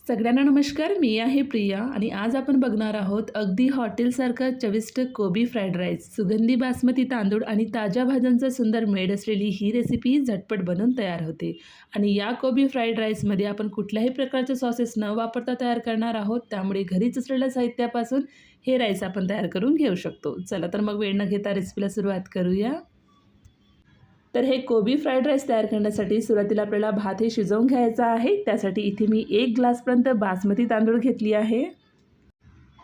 सगळ्यांना नमस्कार. मी आहे प्रिया आणि आज आपण बघणार आहोत अगदी हॉटेलसारखा चविष्ट कोबी फ्राईड राईस. सुगंधी बासमती तांदूळ आणि ताज्या भाज्यांचा सुंदर मेड असलेली ही रेसिपी झटपट बनून तयार होते. आणि या कोबी फ्राईड राईसमध्ये आपण कुठल्याही प्रकारचे सॉसेस न वापरता तयार करणार आहोत. त्यामुळे घरीच असलेल्या साहित्यापासून हे राईस आपण तयार करून घेऊ शकतो. चला तर मग वेळ न घेता रेसिपीला सुरुवात करूया. तर हे कोबी फ्राईड राईस तयार करण्यासाठी सुरुवातीला आपल्याला भात हे शिजवून घ्यायचा आहे. त्यासाठी इथे मी 1 ग्लासपर्यंत बासमती तांदूळ घेतली आहे.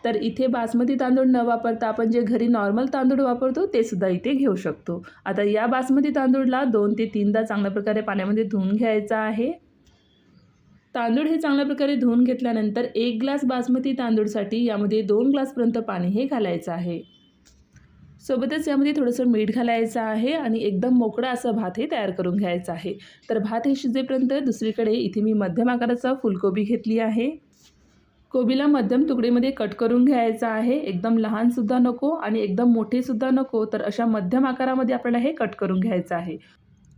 तर इथे बासमती तांदूळ न वापरता आपण जे घरी नॉर्मल तांदूळ वापरतो ते सुद्धा इथे घेऊ शकतो. आता या बासमती तांदूळला 2 ते 3दा चांगल्या प्रकारे पाण्यामध्ये धुवून घ्यायचा आहे. तांदूळ हे चांगल्या प्रकारे धुवून घेतल्यानंतर 1 ग्लास बासमती तांदूळसाठी यामध्ये 2 ग्लासपर्यंत पाणी हे घालायचं आहे. सोबतच यामध्ये थोडंसं मीठ घालायचं आहे आणि एकदम मोकळा असा भात हे तयार करून घ्यायचा आहे. तर भात हे शिजेपर्यंत दुसरीकडे इथे मी मध्यम आकाराचा फुलकोबी घेतली आहे. कोबीला मध्यम तुकडेमध्ये कट करून घ्यायचा आहे. एकदम लहानसुद्धा नको आणि एकदम मोठेसुद्धा नको, तर अशा मध्यम आकारामध्ये आपल्याला हे कट करून घ्यायचं आहे.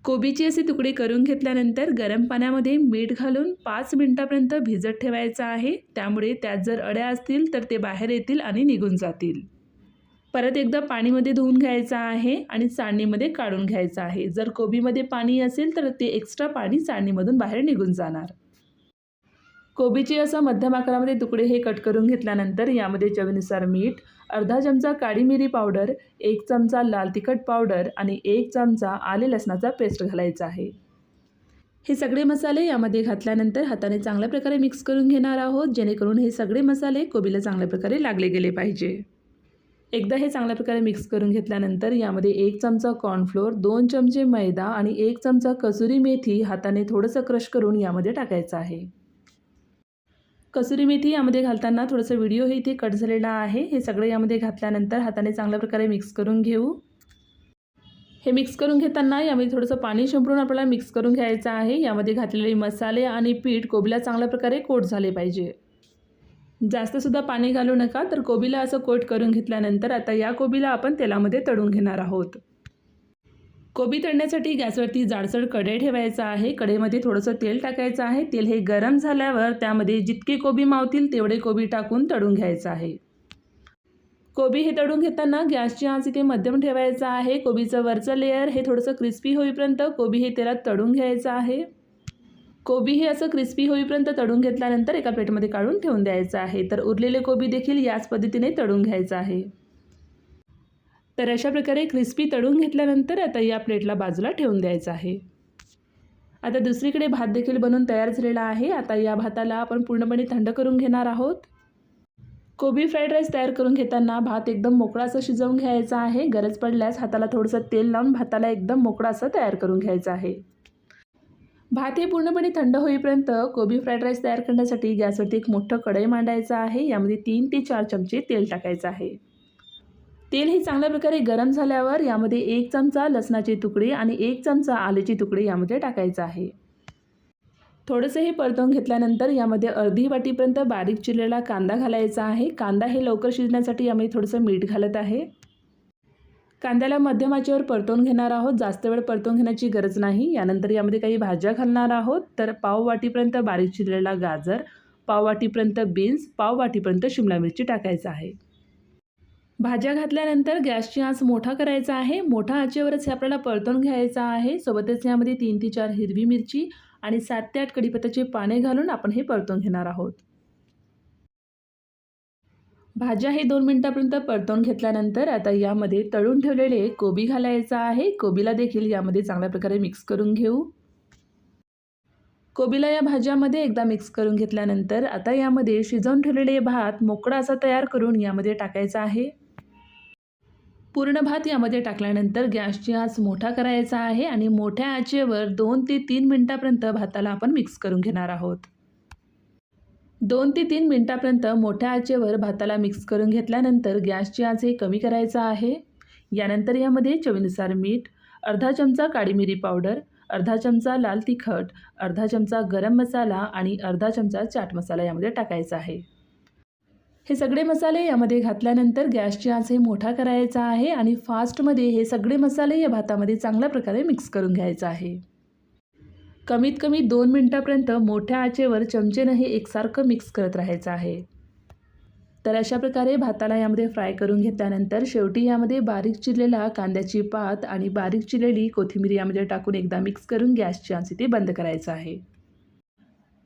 कोबीचे असे तुकडे करून घेतल्यानंतर गरम पाण्यामध्ये मीठ घालून 5 मिनिटापर्यंत भिजत ठेवायचं आहे. त्यामुळे त्यात जर अळ्या असतील तर ते बाहेर येतील आणि निघून जातील. परत एकदा पाणीमध्ये धुवून घ्यायचं आहे आणि चाळणीमध्ये काढून घ्यायचं आहे. जर कोबीमध्ये पाणी असेल तर ते एक्स्ट्रा पाणी चाळणीमधून बाहेर निघून जाणार. कोबीचे असं मध्यम आकारामध्ये तुकडे हे कट करून घेतल्यानंतर यामध्ये चवीनुसार मीठ, अर्धा चमचा काळी मिरी पावडर, 1 चमचा लाल तिखट पावडर आणि 1 चमचा आले लसणाचा पेस्ट घालायचा आहे. हे सगळे मसाले यामध्ये घातल्यानंतर हाताने चांगल्या प्रकारे मिक्स करून घेणार आहोत, जेणेकरून हे सगळे मसाले कोबीला चांगल्या प्रकारे लागले गेले पाहिजे. एकदा हे चांगल्या प्रकारे मिक्स करून घेतल्यानंतर यामध्ये 1 चमचा कॉर्नफ्लोअर, 2 चमचे मैदा आणि 1 चमचा कसुरी मेथी हाताने थोडंसं क्रश करून यामध्ये टाकायचं आहे. कसुरी मेथी यामध्ये घालताना थोडंसं व्हिडिओ हे इथे कट झालेला आहे. हे सगळं यामध्ये घातल्यानंतर हाताने चांगल्या प्रकारे मिक्स करून घेऊ. हे मिक्स करून घेताना यामध्ये थोडंसं पाणी शिंपडून आपल्याला मिक्स करून घ्यायचं आहे. यामध्ये घातलेले मसाले आणि पीठ कोबीला चांगल्या प्रकारे कोट झाले पाहिजे. जास्तसुद्धा पाणी घालू नका. तर कोबीला असं कोट करून घेतल्यानंतर आता या कोबीला आपण तेलामध्ये तळून घेणार आहोत. कोबी तळण्यासाठी गॅसवरती जाडसर कढई ठेवायचा आहे. कढईमध्ये थोडंसं तेल टाकायचं आहे. तेल हे गरम झाल्यावर त्यामध्ये जितके कोबी मावतील तेवढे कोबी टाकून तळून घ्यायचं आहे. कोबी हे तळून घेताना गॅसची आंच इथे मध्यम ठेवायचा आहे. कोबीचं वरचं लेयर हे थोडंसं क्रिस्पी होईपर्यंत कोबी हे तेलात तळून घ्यायचं आहे. कोबी हे असं क्रिस्पी होईपर्यंत तळून घेतल्यानंतर एका प्लेटमध्ये काढून ठेवून द्यायचं आहे. तर उरलेले कोबी देखील याच पद्धतीने तळून घ्यायचं आहे. तर अशा प्रकारे क्रिस्पी तळून घेतल्यानंतर आता या प्लेटला बाजूला ठेवून द्यायचं आहे. आता दुसरीकडे भात देखील बनवून तयार झालेला आहे. आता या भाताला आपण पूर्णपणे थंड करून घेणार आहोत. कोबी फ्राईड राईस तयार करून घेताना भात एकदम मोकळा असं शिजवून घ्यायचा आहे. गरज पडल्यास हाताला थोडंसं तेल लावून भाताला एकदम मोकळा असं तयार करून घ्यायचं आहे. भात हे पूर्णपणे थंड होईपर्यंत कोबी फ्राईड राईस तयार करण्यासाठी गॅसवरती एक मोठं कढई मांडायचं आहे. यामध्ये 3 ते 4 चमचे तेल टाकायचं आहे. तेल हे चांगल्या प्रकारे गरम झाल्यावर यामध्ये 1 चमचा लसणाचे तुकडे आणि 1 चमचा आल्याचे तुकडे यामध्ये टाकायचं आहे. थोडंसं हे परतवून घेतल्यानंतर यामध्ये अर्धी वाटीपर्यंत बारीक चिरलेला कांदा घालायचा आहे. कांदा हे लवकर शिजण्यासाठी यामध्ये थोडंसं मीठ घालत आहे. कांद्याला मध्यम आचेवर परतवून घेणार आहोत. जास्त वेळ परतवून घेण्याची गरज नाही. यानंतर यामध्ये काही भाज्या घालणार आहोत. तर पाव वाटीपर्यंत बारीक चिरलेला गाजर, पाव वाटीपर्यंत बीन्स, पाव वाटीपर्यंत शिमला मिरची टाकायचं आहे. भाज्या घातल्यानंतर गॅसची आंच मोठा करायचा आहे. मोठा आचेवरच हे आपल्याला परतवून घ्यायचं आहे. सोबतच यामध्ये 3 ते 4 हिरवी मिरची आणि 7 ते 8 कढीपत्त्याचे पाने घालून आपण हे परतवून घेणार आहोत. भाज्या हे 2 मिनिटापर्यंत परतवून घेतल्यानंतर आता यामध्ये तळून ठेवलेले कोबी घालायचं आहे. कोबीला देखील यामध्ये चांगल्या प्रकारे मिक्स करून घेऊ. कोबीला या भाज्यामध्ये एकदा मिक्स करून घेतल्यानंतर आता यामध्ये शिजवून ठेवलेले भात मोकळा असा तयार करून यामध्ये टाकायचा आहे. पूर्ण भात यामध्ये टाकल्यानंतर गॅसची आंच मोठा करायचा आहे आणि मोठ्या आचेवर 2 ते 3 मिनिटापर्यंत भाताला आपण मिक्स करून घेणार आहोत. 2 ते 3 मिनिटापर्यंत मोठ्या आचेवर भाताला मिक्स करून घेतल्यानंतर गॅसची आंच हे कमी करायचं आहे. यानंतर यामध्ये चवीनुसार मीठ, अर्धा चमचा काळी मिरी पावडर, अर्धा चमचा लाल तिखट, अर्धा चमचा गरम मसाला आणि अर्धा चमचा चाट मसाला यामध्ये टाकायचा आहे. हे सगळे मसाले यामध्ये घातल्यानंतर गॅसची आंच हे मोठा करायचा आहे आणि फास्टमध्ये हे सगळे मसाले या भातामध्ये चांगल्या प्रकारे मिक्स करून घ्यायचा आहे. कमीत कमी 2 मिनटापर्यंत मोठ्या आचेवर चमचेनं हे एकसारखं मिक्स करत राहायचं आहे. तर अशा प्रकारे भाताला यामध्ये फ्राय करून घेतल्यानंतर शेवटी यामध्ये बारीक चिरलेला कांद्याची पात आणि बारीक चिरलेली कोथिंबीर यामध्ये टाकून एकदा मिक्स करून गॅसची आंच ते बंद करायचं आहे.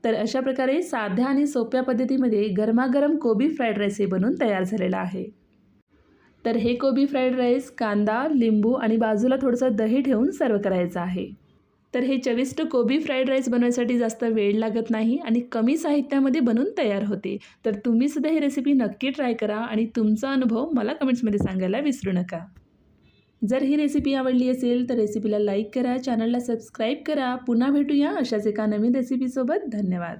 तर अशा प्रकारे साध्या आणि सोप्या पद्धतीमध्ये गरमागरम कोबी फ्राईड राईस हे बनवून तयार झालेलं आहे. तर हे कोबी फ्राईड राईस कांदा, लिंबू आणि बाजूला थोडंसं दही ठेवून सर्व करायचं आहे. तर हे चविष्ट कोबी फ्राईड राईस बनवायसाठी जास्त वेळ लागत नाही आणि कमी साहित्यामध्ये बनवून तयार होते. तर तुम्हीसुद्धा ही रेसिपी नक्की ट्राय करा आणि तुमचा अनुभव मला कमेंट्समध्ये सांगायला विसरू नका. जर ही रेसिपी आवडली असेल तर रेसिपीला लाईक करा, चॅनलला सबस्क्राईब करा. पुन्हा भेटूया अशाच एका नवीन रेसिपीसोबत. धन्यवाद.